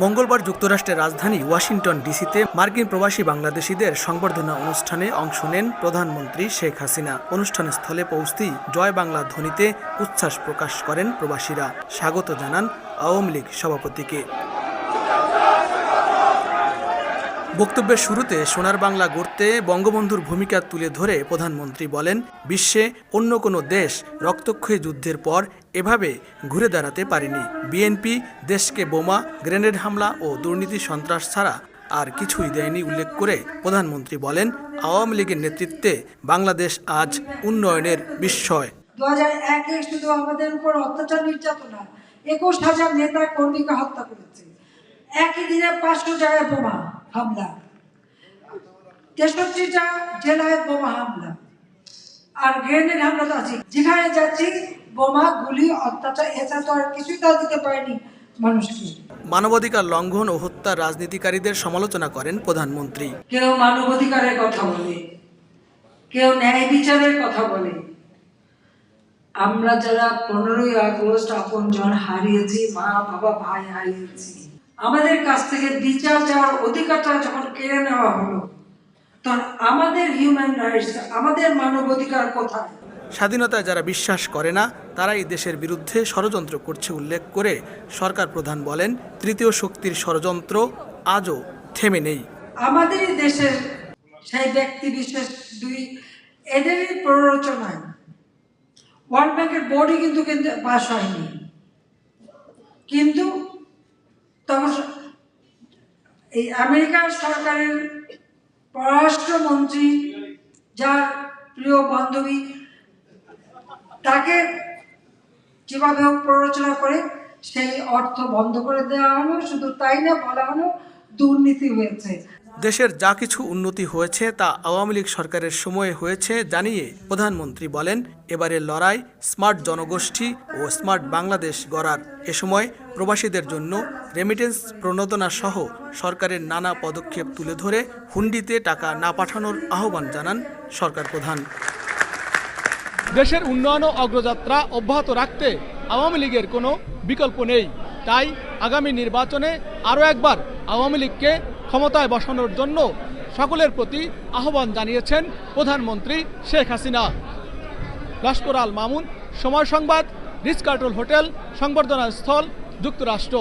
মঙ্গলবার যুক্তরাষ্ট্রের রাজধানী ওয়াশিংটন ডিসিতে মার্কিন প্রবাসী বাংলাদেশিদের সংবর্ধনা অনুষ্ঠানে অংশ নেন প্রধানমন্ত্রী শেখ হাসিনা। অনুষ্ঠানস্থলে পৌঁছতেই জয় বাংলা ধ্বনিতে উচ্ছ্বাস প্রকাশ করেন প্রবাসীরা, স্বাগত জানান আওয়ামী লীগ সভাপতিকে। বক্তব্যের শুরুতে সোনার বাংলা গড়তে বঙ্গবন্ধুর ভূমিকা তুলে ধরে প্রধানমন্ত্রী বলেন, বিশ্বে অন্য কোনো দেশ রক্তক্ষয়ী যুদ্ধের পর এভাবে ঘুরে দাঁড়াতে পারেনি। বিএনপি দেশকে বোমা, গ্রেনেড হামলা ও দুর্নীতি সন্ত্রাস ছাড়া আর কিছুই দেয়নি উল্লেখ করে প্রধানমন্ত্রী বলেন, আওয়ামী লীগের নেতৃত্বে বাংলাদেশ আজ উন্নয়নের বিস্ময়। 2001-এ শুধু আমাদের উপর অত্যাচার নির্যাতনা, 21,000 নেতা কর্মীকে হত্যা করেছে। একই দিনে 500 জায়গায় বোমা হামলা, 63টা জেলায় বোমা হামলা, আর গ্রেনেড হামলা তো আছে। যেখানে যাচ্ছি বোমা, গুলি, অত্যাচার, এছাড়া তো আর কিছুই তা দিতে পারেনি মানুষকে। মানবাধিকার লঙ্ঘন ও হত্যা রাজনীতিকারীদের সমালোচনা করেন প্রধানমন্ত্রী। কেউ মানবাধিকারের কথা বলে, কেউ ন্যায় বিচারের কথা বলে। আমরা যারা 15ই আগস্ট আপনজন হারিয়েছি, মা বাবা ভাই হারিয়েছি, আমাদের কাছ থেকে বিচার চাওয়ার অধিকারটা যখন কেড়ে নেওয়া হলো, তখন আমাদের হিউম্যান রাইটস, আমাদের মানবাধিকার কোথায়? স্বাধীনতায় যারা বিশ্বাস করে না তারাই দেশের বিরুদ্ধে ষড়যন্ত্র করছে উল্লেখ করে সরকার প্রধান বলেন, তৃতীয় শক্তির ষড়যন্ত্র আজও থেমে নেই। আমাদেরই দেশের সেই ব্যক্তি বিশেষ এদেরই প্ররোচনায় ওয়ার্ল্ড ব্যাংকের বোর্ডই কিন্তু পাস হয়নি। কিন্তু তখন এই আমেরিকার সরকারের পররাষ্ট্রমন্ত্রী, যার প্রিয় বান্ধবী, তাকে যেভাবে প্ররোচনা করে সেই অর্থ বন্ধ করে দেওয়া হলো। শুধু তাই না, বলা হলো দুর্নীতি হয়েছে। দেশের যা কিছু উন্নতি হয়েছে তা আওয়ামী লীগ সরকারের সময়ে হয়েছে জানিয়ে প্রধানমন্ত্রী বলেন, এবারের লড়াই স্মার্ট জনগোষ্ঠী ও স্মার্ট বাংলাদেশ গড়ার। এ সময় প্রবাসীদের জন্য রেমিটেন্স প্রণোদনা সহ সরকারের নানা পদক্ষেপ তুলে ধরে হুন্ডিতে টাকা না পাঠানোর আহ্বান জানান সরকার প্রধান। দেশের উন্নয়ন ও অগ্রযাত্রা অব্যাহত রাখতে আওয়ামী লীগের কোনো বিকল্প নেই। তাই আগামী নির্বাচনে আরও একবার আওয়ামী লীগকে ক্ষমতায় বসানোর জন্য সকলের প্রতি আহ্বান জানিয়েছেন প্রধানমন্ত্রী শেখ হাসিনা। লস্কর আল মামুন, সময় সংবাদ, রিচ কার্টল হোটেল, সংবর্ধনা স্থল, যুক্তরাষ্ট্র।